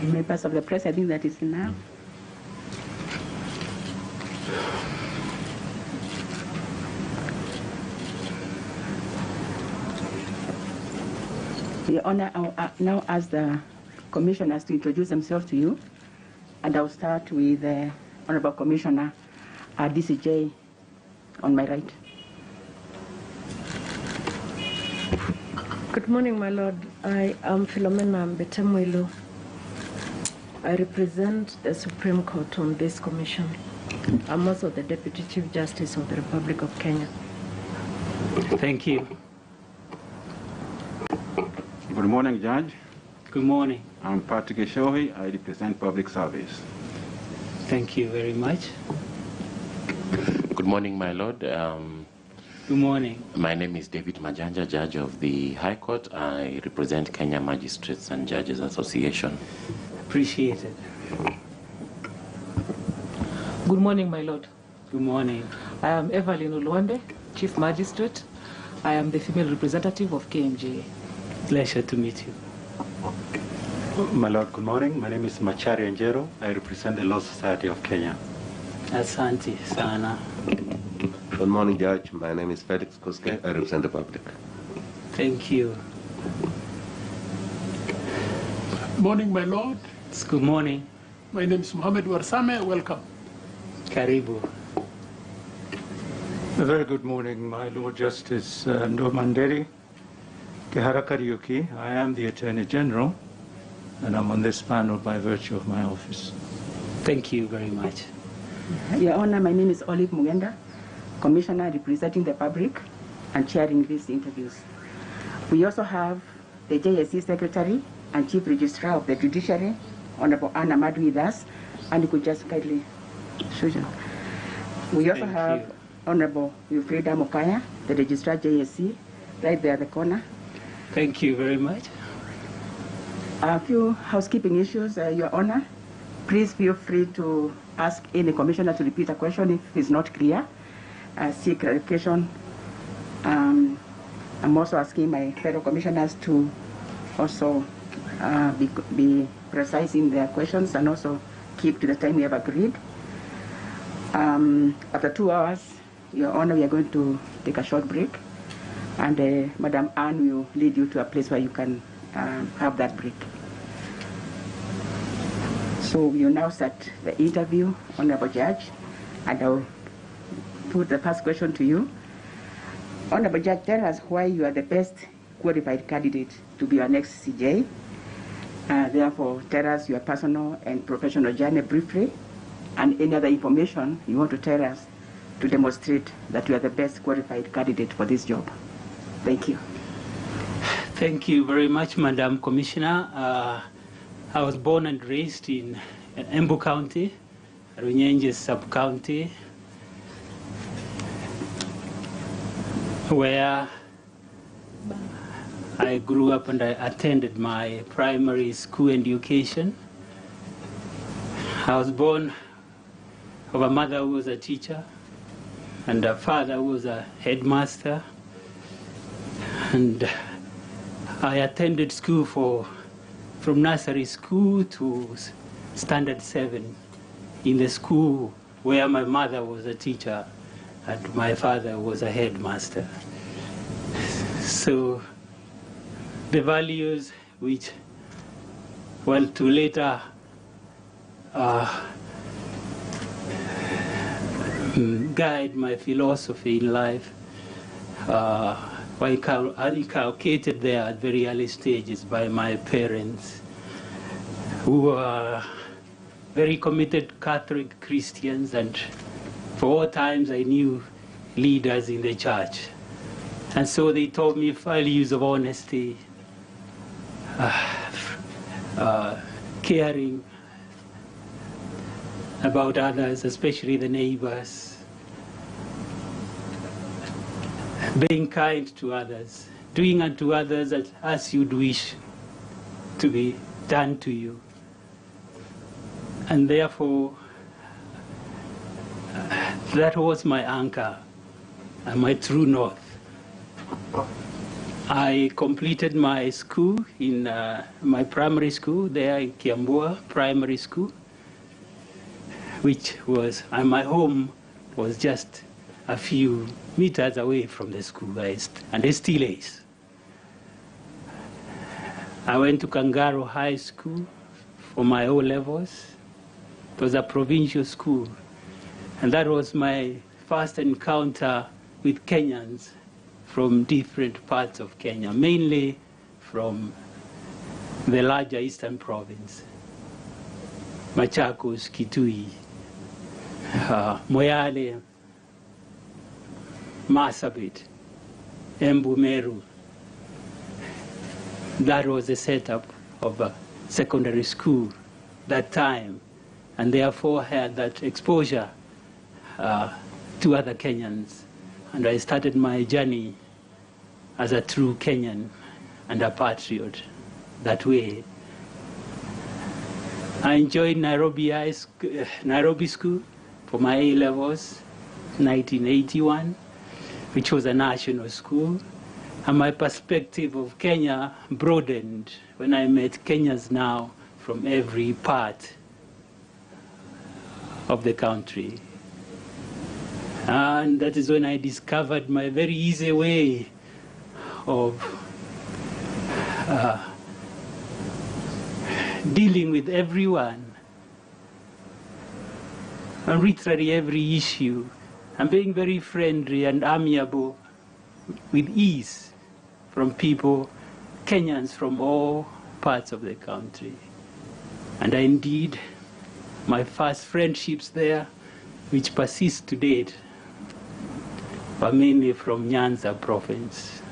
Members of the press, I think that is enough. Your Honor, I'll now ask the commissioners to introduce themselves to you, and I'll start with the Honorable Commissioner, DCJ, on my right. Good morning, my Lord. I am Philomena Mbetemwilo. I represent the Supreme Court on this commission. I'm also the Deputy Chief Justice of the Republic of Kenya. Thank you. Good morning, Judge. Good morning. I'm Patrick Eshohi. I represent Public Service. Thank you very much. Good morning, my Lord. Good morning. My name is David Majanja, Judge of the High Court. I represent Kenya Magistrates and Judges Association. Appreciate it. Good morning, my Lord. Good morning. I am Evelyn Ulwande, Chief Magistrate. I am the female representative of KMJA. Pleasure to meet you. My Lord, good morning. My name is Machari Njero. I represent the Law Society of Kenya. Asante sana. Good morning, Judge. My name is Felix Koske. I represent the public. Thank you. Morning, my Lord. It's good morning. My name is Mohammed Warsame. Welcome. Karibu. A very good morning, my Lord Justice Nduma Nderi. Kihara Kariuki. I am the Attorney General, and I'm on this panel by virtue of my office. Thank you very much. Your Honor, my name is Olive Mugenda, Commissioner representing the public and chairing these interviews. We also have the JSC Secretary and Chief Registrar of the Judiciary, Honorable Anna Madu, with us, and you could just kindly show you. We also have Honorable Wilfreda Mokaya, the Registrar JSC, right there at the corner. Thank you very much. A few housekeeping issues, Your Honor. Please feel free to ask any commissioner to repeat a question if it's not clear. Seek clarification. I'm also asking my fellow commissioners to also be precise in their questions and also keep to the time we have agreed. After 2 hours, Your Honor, we are going to take a short break, and Madam Anne will lead you to a place where you can have that break. So we will now start the interview, Honorable Judge, and I'll put the first question to you. Honorable Judge, tell us why you are the best qualified candidate to be our next CJ. Therefore, tell us your personal and professional journey briefly, and any other information you want to tell us to demonstrate that you are the best qualified candidate for this job. Thank you. Thank you very much, Madam Commissioner. I was born and raised in Embu County, Runyenje Sub-County, where I grew up and I attended my primary school education. I was born of a mother who was a teacher and a father who was a headmaster. And I attended school from nursery school to standard 7 in the school where my mother was a teacher and my father was a headmaster. So the values which, well, to later guide my philosophy in life, I inculcated there at very early stages by my parents, who are very committed Catholic Christians, and for all times I knew leaders in the church. And so they taught me values of honesty, caring about others, especially the neighbors, being kind to others, doing unto others as you'd wish to be done to you. And therefore, that was my anchor and my true north. I completed my school in my primary school there in Kiambua Primary School, which was, and my home was just a few meters away from the school, and it still is. I went to Kangaro High School for my O levels. It was a provincial school, and that was my first encounter with Kenyans from different parts of Kenya, mainly from the larger eastern province, Machakos, Kitui, Moyale, Marsabit, Embu Meru. That was the setup of a secondary school that time, and therefore had that exposure to other Kenyans. And I started my journey as a true Kenyan and a patriot that way. I enjoyed Nairobi School for my A levels, 1981, which was a national school. And my perspective of Kenya broadened when I met Kenyans now from every part of the country. And that is when I discovered my very easy way of dealing with everyone, and literally every issue, and being very friendly and amiable with ease from people, Kenyans from all parts of the country. And indeed, my first friendships there, which persist to date, were mainly from Nyanza province.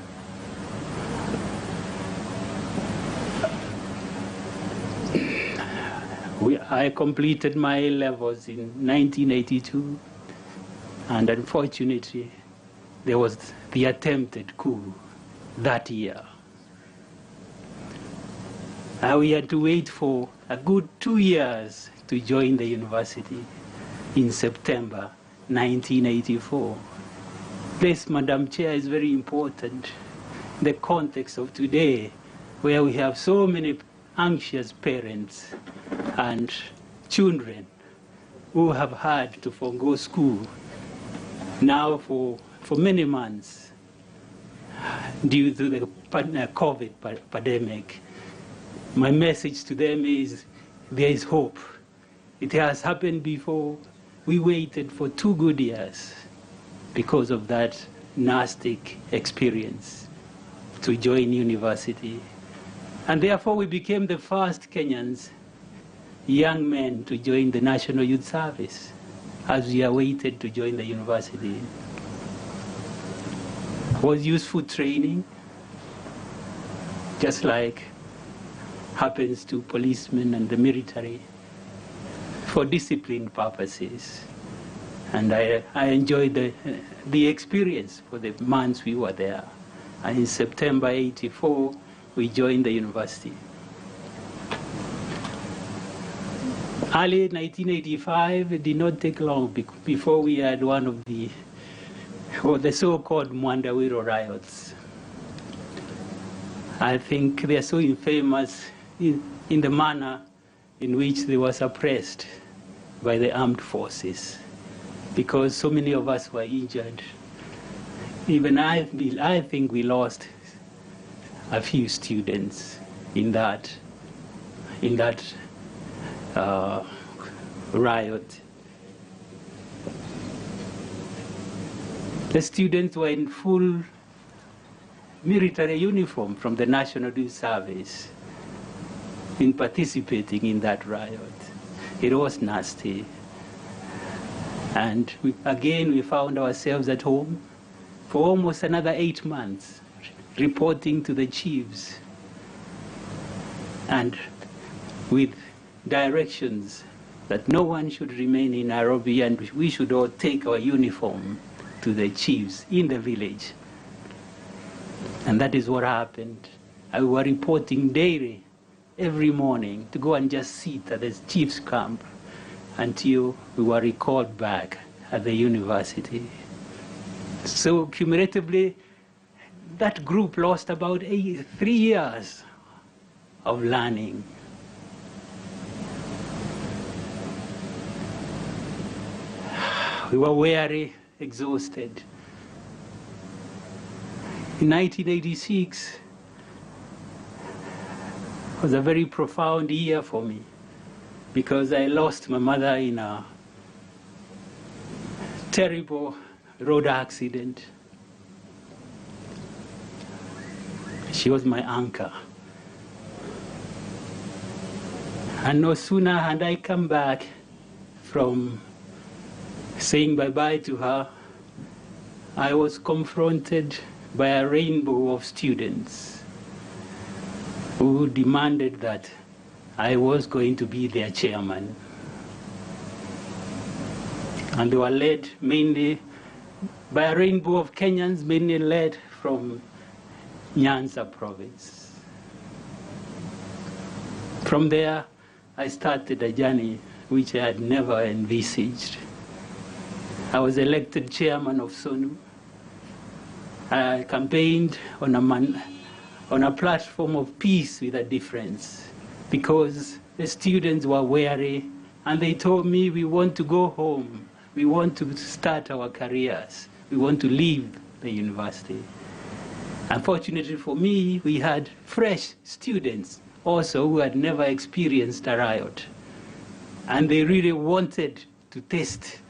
I completed my A levels in 1982, and unfortunately, there was the attempted coup that year. We had to wait for a good 2 years to join the university in September 1984. This, Madam Chair, is very important in the context of today, where we have so many anxious parents and children who have had to forego school now for many months due to the COVID pandemic. My message to them is there is hope. It has happened before. We waited for 2 good years because of that nasty experience to join university. And therefore we became the first Kenyans, young men, to join the National Youth Service as we awaited to join the university. It was useful training, just like happens to policemen and the military, for discipline purposes. And I enjoyed the experience for the months we were there. And in September '84, we joined the university. Early 1985, it did not take long before we had one of the so-called Mwandawiro riots. I think they are so infamous in the manner in which they were suppressed by the armed forces, because so many of us were injured. Even I think we lost a few students in that riot. The students were in full military uniform from the National Youth Service in participating in that riot. It was nasty. And again, we found ourselves at home for almost another 8 months, reporting to the chiefs and with directions that no one should remain in Nairobi and we should all take our uniform to the chiefs in the village. And that is what happened. I was reporting daily, every morning, to go and just sit at the chief's camp until we were recalled back at the university. So cumulatively, that group lost about 3 years of learning. We were weary, exhausted. In 1986 was a very profound year for me because I lost my mother in a terrible road accident. She was my anchor. And no sooner had I come back from saying bye-bye to her, I was confronted by a rainbow of students who demanded that I was going to be their chairman. And they were led mainly by a rainbow of Kenyans, mainly led from Nyanza province. From there, I started a journey which I had never envisaged. I was elected chairman of SONU. I campaigned on a platform of peace with a difference because the students were weary and they told me, we want to go home. We want to start our careers. We want to leave the university. Unfortunately for me, we had fresh students also who had never experienced a riot. And they really wanted to test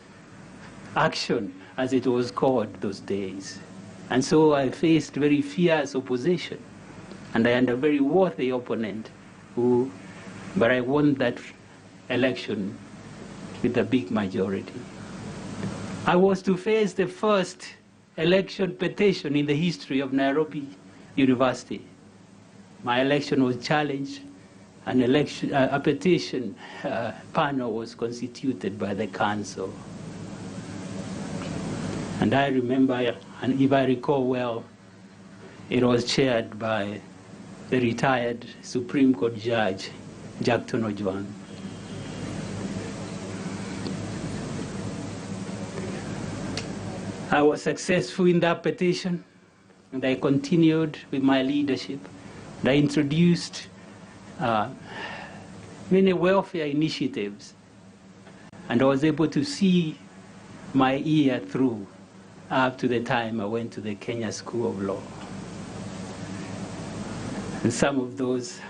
action, as it was called those days. And so I faced very fierce opposition. And I had a very worthy opponent but I won that election with a big majority. I was to face the first election petition in the history of Nairobi University. My election was challenged. A petition panel was constituted by the council. And I remember, and if I recall well, it was chaired by the retired Supreme Court Judge, Jackton Ojwang. I was successful in that petition, and I continued with my leadership. And I introduced many welfare initiatives, and I was able to see my year through up to the time I went to the Kenya School of Law. And some of those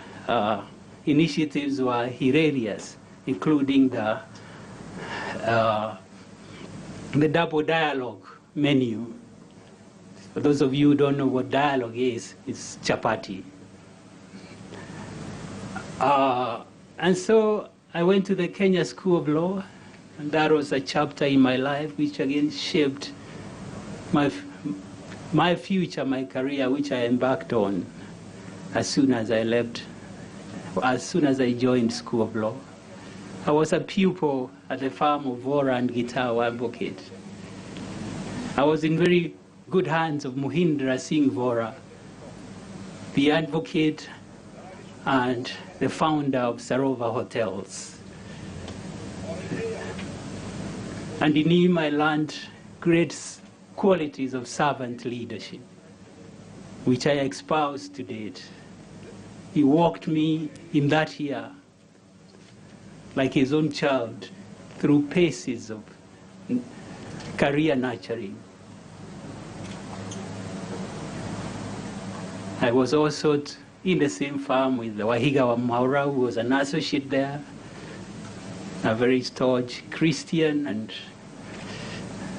initiatives were hilarious, including the double dialogue menu. For those of you who don't know what dialogue is, it's chapati. And so I went to the Kenya School of Law, and that was a chapter in my life which again shaped my future, my career, which I embarked on as soon as I joined School of Law. I was a pupil at the firm of Vora and Gitau Advocate. I was in very good hands of Mohindra Singh Vora, the advocate and the founder of Sarova Hotels. And in him I learned great qualities of servant leadership, which I espouse to date. He walked me in that year like his own child through paces of career nurturing. I was also in the same firm with Wahiga wa Maura, who was an associate there, a very staunch Christian and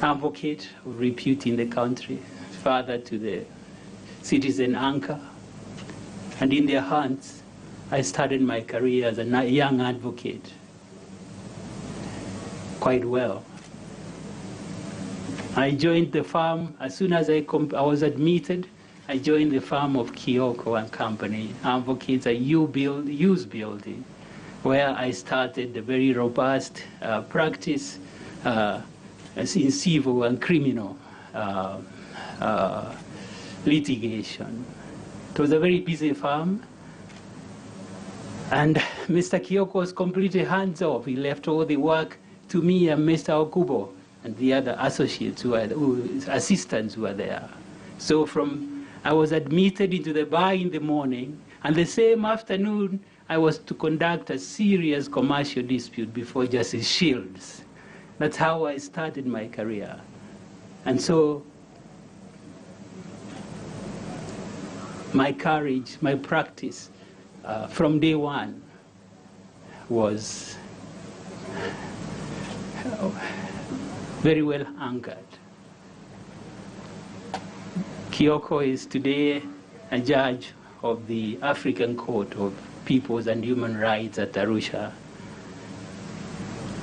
advocate of repute in the country, father to the citizen anchor. And in their hands, I started my career as a young advocate quite well. I joined the firm as soon as I was admitted. I joined the firm of Kioko and Company, advocates a use building, where I started a very robust practice in civil and criminal litigation. It was a very busy firm, and Mr. Kioko was completely hands-off. He left all the work to me and Mr. Okubo and the other associates assistants who were there. So from I was admitted into the bar in the morning, and the same afternoon, I was to conduct a serious commercial dispute before Justice Shields. That's how I started my career. And so, my courage, my practice from day one was very well anchored. Kioko is today a judge of the African Court of Peoples and Human Rights at Arusha.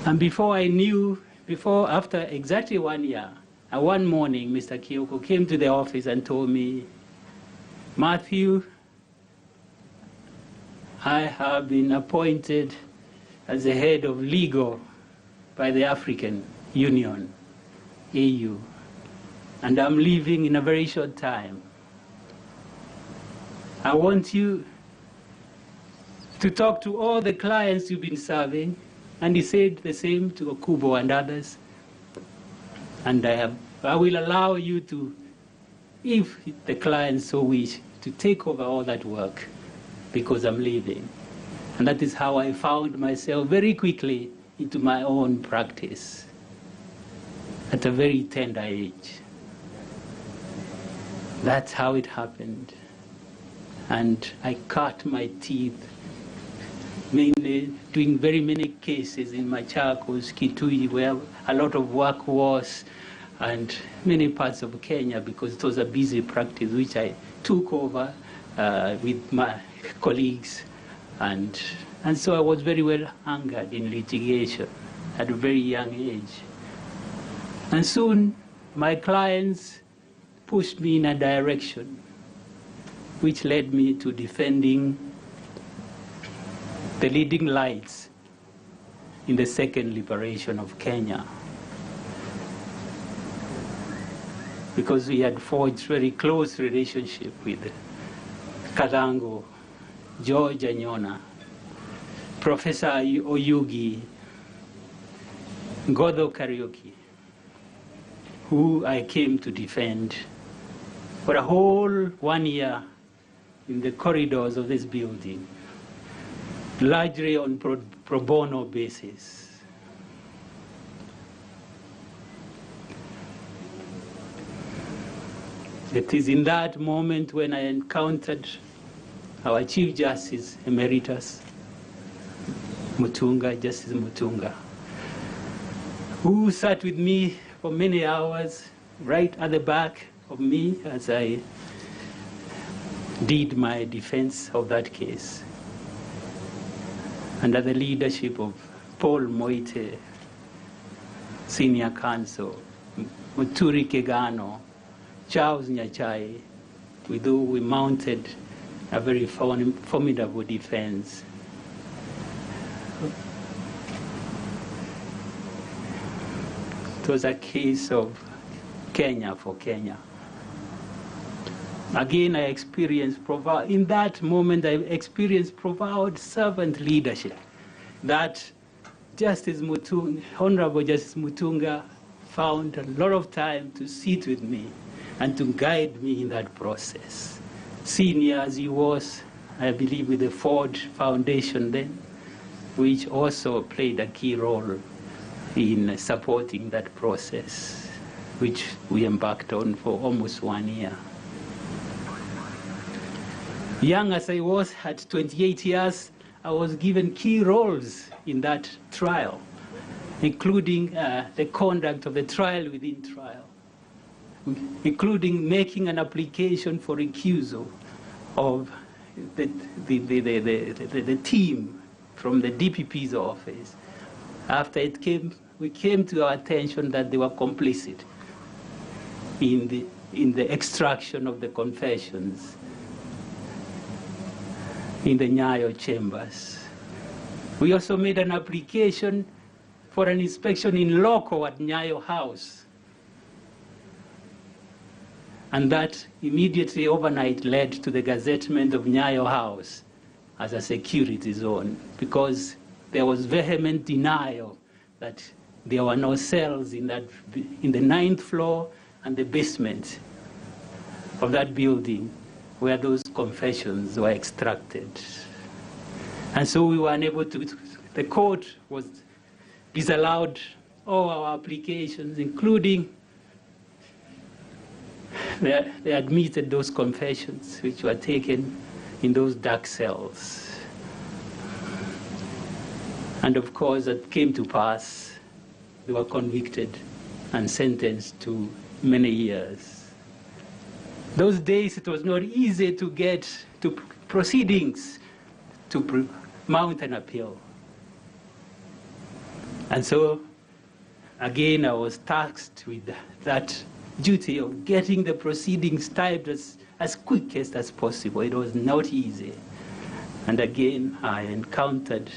And after exactly 1 year, one morning, Mr. Kioko came to the office and told me, Matthew, I have been appointed as the head of legal by the African Union, AU, and I'm leaving in a very short time. I want you to talk to all the clients you've been serving, and he said the same to Okubo and others, and I will allow you to, if the clients so wish, to take over all that work because I'm leaving. And that is how I found myself very quickly into my own practice at a very tender age. That's how it happened. And I cut my teeth, mainly doing very many cases in Machakos, Kitui, where a lot of work was, and many parts of Kenya, because it was a busy practice which I took over with my colleagues. And so I was very well anchored in litigation at a very young age. And soon my clients pushed me in a direction which led me to defending the leading lights in the second liberation of Kenya. Because we had forged very close relationship with Kadango, George Anyona, Professor Oyugi, Godho Kariuki, who I came to defend for a whole 1 year in the corridors of this building, largely on pro bono basis. It is in that moment when I encountered our Chief Justice Emeritus, Justice Mutunga, who sat with me for many hours right at the back of me as I did my defense of that case, under the leadership of Paul Moite, Senior Counsel, Muturi Kegano, Charles Nyachai, with whom we mounted a very formidable defense. It was a case of Kenya for Kenya. Again, I experienced in that moment, I experienced profound servant leadership that Honorable Justice Mutunga found a lot of time to sit with me and to guide me in that process. Senior as he was, I believe, with the Ford Foundation then, which also played a key role in supporting that process, which we embarked on for almost 1 year. Young as I was, at 28 years, I was given key roles in that trial, including the conduct of the trial within trial, including making an application for recusal of the team from the DPP's office. After we came to our attention that they were complicit in the extraction of the confessions in the Nyayo chambers. We also made an application for an inspection in loco at Nyayo House. And that immediately overnight led to the gazettement of Nyayo House as a security zone, because there was vehement denial that there were no cells in the 9th floor and the basement of that building where those confessions were extracted. And so we were unable to, the court was disallowed all our applications, including they admitted those confessions which were taken in those dark cells. And of course, that came to pass. They were convicted and sentenced to many years. Those days, it was not easy to get to proceedings to mount an appeal. And so, again, I was tasked with that duty of getting the proceedings typed as quick as possible. It was not easy. And again, I encountered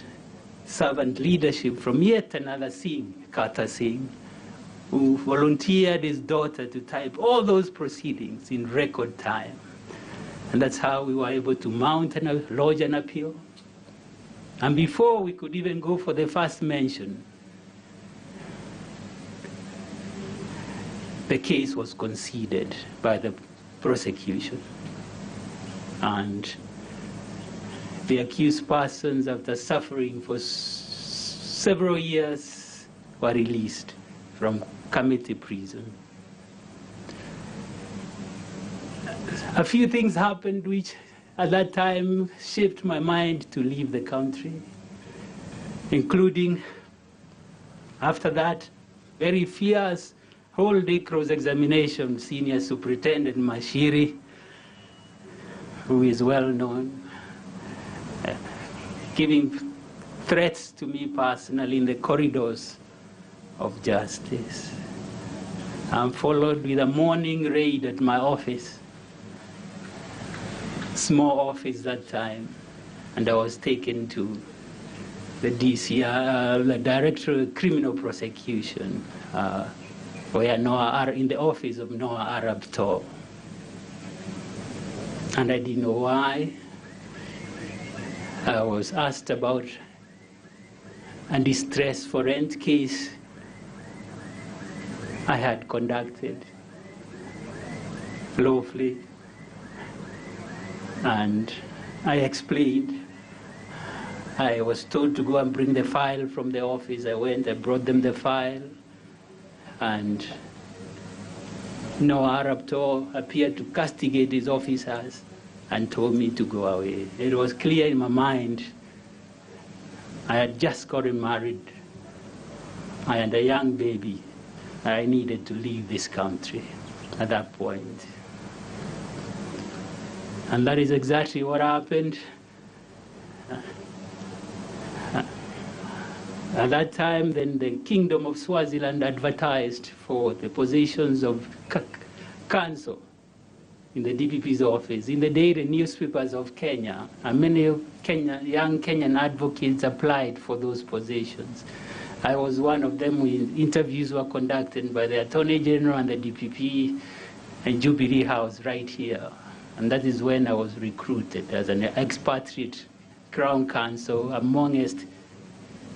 servant leadership from yet another Singh, Kata Singh, who volunteered his daughter to type all those proceedings in record time. And that's how we were able to mount and lodge an appeal. And before we could even go for the first mention, the case was conceded by the prosecution. And the accused persons, after suffering for several years, were released from committee prison. A few things happened which at that time shaped my mind to leave the country, including, after that, very fierce whole-day cross-examination, Senior Superintendent Mashiri, who is well known, giving threats to me personally in the corridors of justice. I'm followed with a morning raid at my office, small office that time, and I was taken to the DCI, the Director of Criminal Prosecution, where in the office of Noah Arab Tor. And I didn't know why. I was asked about a distress for rent case I had conducted lawfully. And I explained. I was told to go and bring the file from the office. I went, I brought them the file. And Noah Arab Tor appeared to castigate his officers and told me to go away. It was clear in my mind. I had just gotten married. I had a young baby. I needed to leave this country at that point. And that is exactly what happened. At that time, then the Kingdom of Swaziland advertised for the positions of counsel in the DPP's office. In the day, the newspapers of Kenya, and many young Kenyan advocates applied for those positions. I was one of them when interviews were conducted by the Attorney General and the DPP and Jubilee House right here. And that is when I was recruited as an expatriate Crown Counsel amongst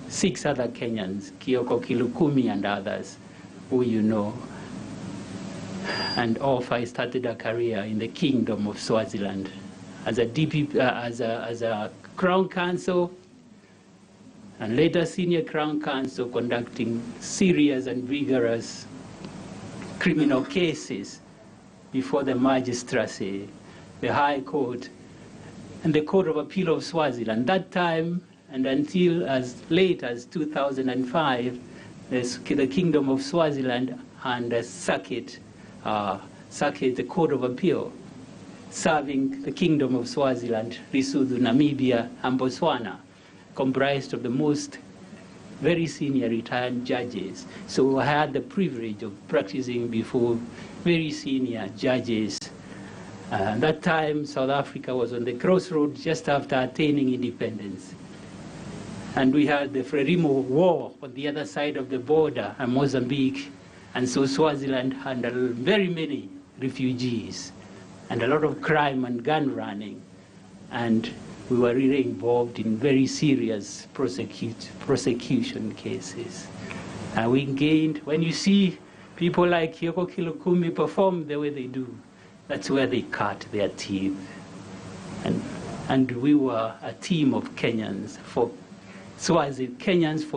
6 other Kenyans, Kioko Kilukumi and others, who you know. And off I started a career in the Kingdom of Swaziland as a DPP, as a Crown Counsel, and later Senior Crown Counsel, conducting serious and vigorous criminal cases before the magistracy, the High Court, and the Court of Appeal of Swaziland. That time, and until as late as 2005, the Kingdom of Swaziland and the circuit, the Court of Appeal, serving the Kingdom of Swaziland, Lesotho, Namibia, and Botswana, comprised of the most very senior retired judges. So I had the privilege of practicing before very senior judges. That time, South Africa was on the crossroads just after attaining independence. And we had the Frelimo War on the other side of the border, in Mozambique. And so Swaziland had very many refugees and a lot of crime and gun running. And we were really involved in very serious prosecution cases. And we gained, when you see people like Kioko Kilukumi perform the way they do, That's where they cut their teeth. And we were a team of Kenyans for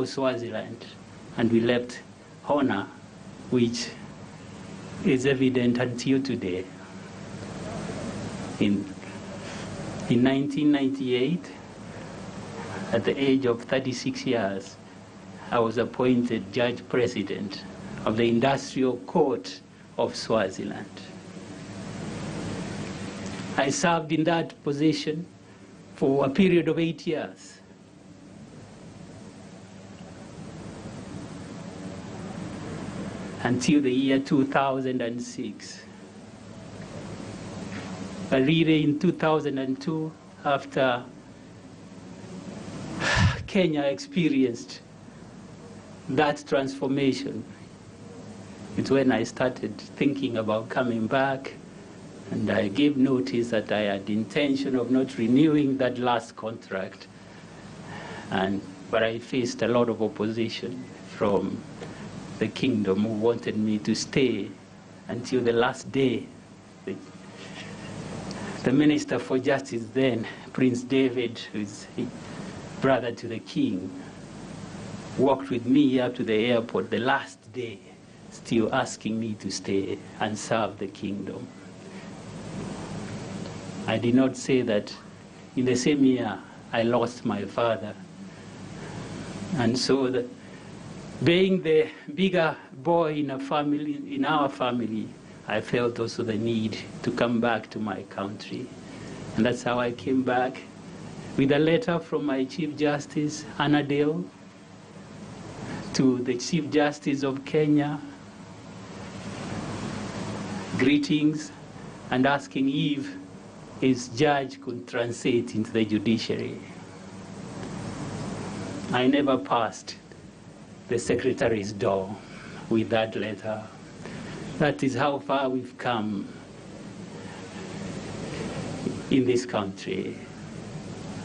Swaziland. And we left honor, which is evident until today. In 1998, at the age of 36 years, I was appointed Judge President of the Industrial Court of Swaziland. I served in that position for a period of 8 years. Until the year 2006. But really in 2002, after Kenya experienced that transformation, it's when I started thinking about coming back, and I gave notice that I had the intention of not renewing that last contract. But I faced a lot of opposition from the kingdom who wanted me to stay until the last day. The Minister for Justice then, Prince David, who's brother to the king, walked with me up to the airport the last day, still asking me to stay and serve the kingdom. I did not say that in the same year I lost my father. And so being the bigger boy in our family, I felt also the need to come back to my country. And that's how I came back with a letter from my Chief Justice, Anna Dale, to the Chief Justice of Kenya, greetings, and asking if his judge could translate into the judiciary. I never passed the secretary's door with that letter. That is how far we've come in this country.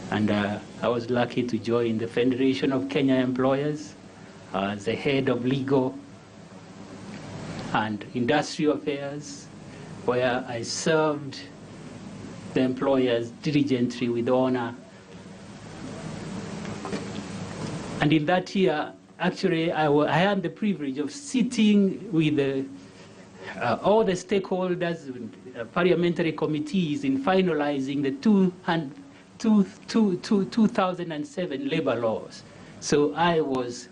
And I was lucky to join the Federation of Kenya Employers as the head of legal and industrial affairs, where I served the employers diligently with honor. And in that year, actually, I had the privilege of sitting with all the stakeholders, parliamentary committees in finalizing the 2007 labor laws. So I was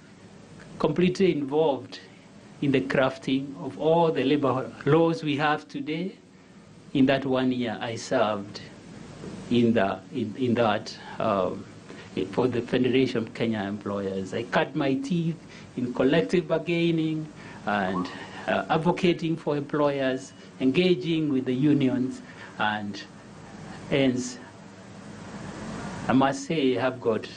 completely involved in the crafting of all the labor laws we have today. In that 1 year, I served in that for the Federation of Kenya Employers. I cut my teeth in collective bargaining and advocating for employers, engaging with the unions, and hence, I must say, I have got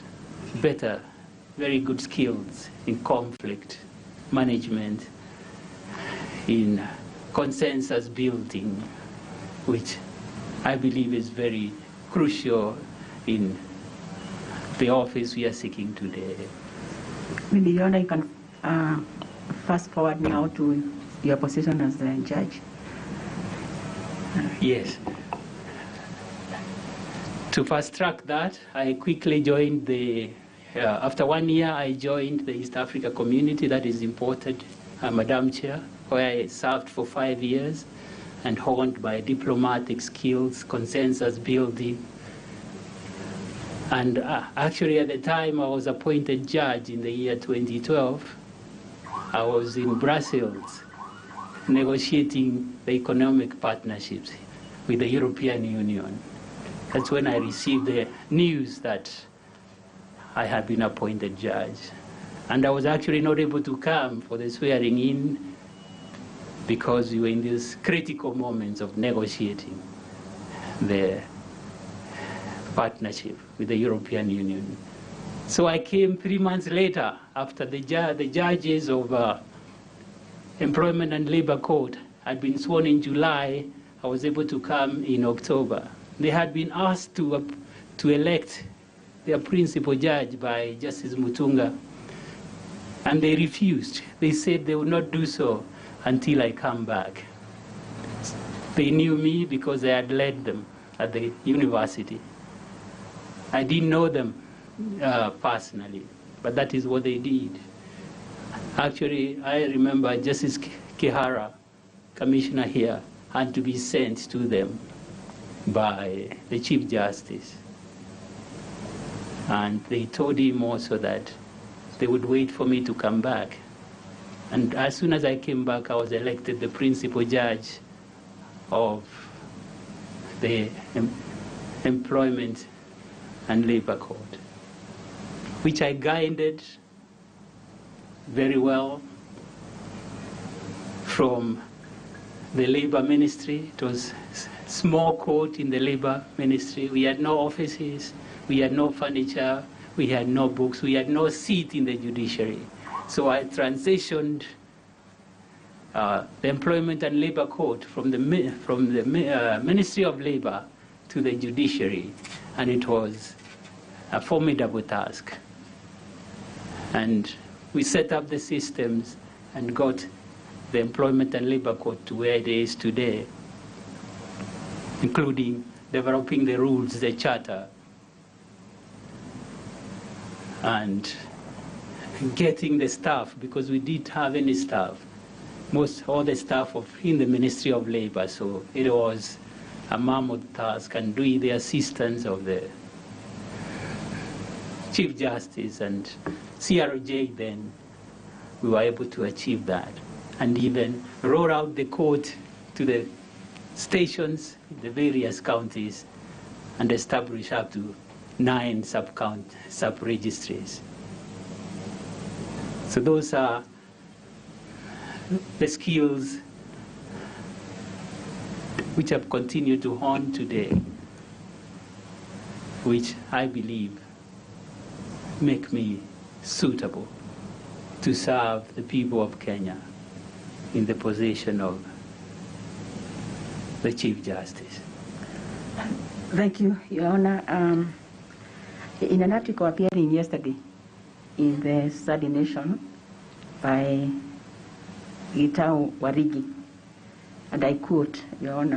very good skills in conflict management, in consensus building, which I believe is very crucial in the office we are seeking today. With the honor, you can fast forward now to your position as the judge. Yes. To fast track that, I quickly joined after 1 year, I joined the East Africa community that is imported, Madam Chair, where I served for 5 years and honed my diplomatic skills, consensus building. And actually at the time I was appointed judge in the year 2012, I was in Brussels negotiating the economic partnerships with the European Union. That's when I received the news that I had been appointed judge. And I was actually not able to come for the swearing in because we were in these critical moments of negotiating the partnership with the European Union. So I came 3 months later after the judges of Employment and Labor Court had been sworn in July. I was able to come in October. They had been asked to elect their principal judge by Justice Mutunga, and they refused. They said they would not do so until I come back. They knew me because I had led them at the university. I didn't know them personally, but that is what they did. Actually, I remember Justice Kihara, commissioner here, had to be sent to them by the Chief Justice. And they told him also that they would wait for me to come back. And as soon as I came back, I was elected the principal judge of the Employment and Labor Court, which I guided very well from the Labor Ministry. It was a small court in the Labor Ministry. We had no offices, we had no furniture, we had no books, we had no seat in the judiciary. So I transitioned the Employment and Labor Court from the Ministry of Labor to the judiciary, and it was a formidable task. And we set up the systems and got the Employment and Labor Court to where it is today, including developing the rules, the charter, and getting the staff, because we didn't have any staff. All the staff in the Ministry of Labor, so it was a mammoth task, and with the assistance of the Chief Justice and CRJ then, we were able to achieve that, and even roll out the court to the stations in the various counties and establish up to 9 sub-registries. So those are the skills which have continued to hone today, which I believe make me suitable to serve the people of Kenya in the position of the Chief Justice. Thank you, Your Honor. In an article appearing yesterday in the Study Nation by Gitau Warigi, and I quote, Your Honor,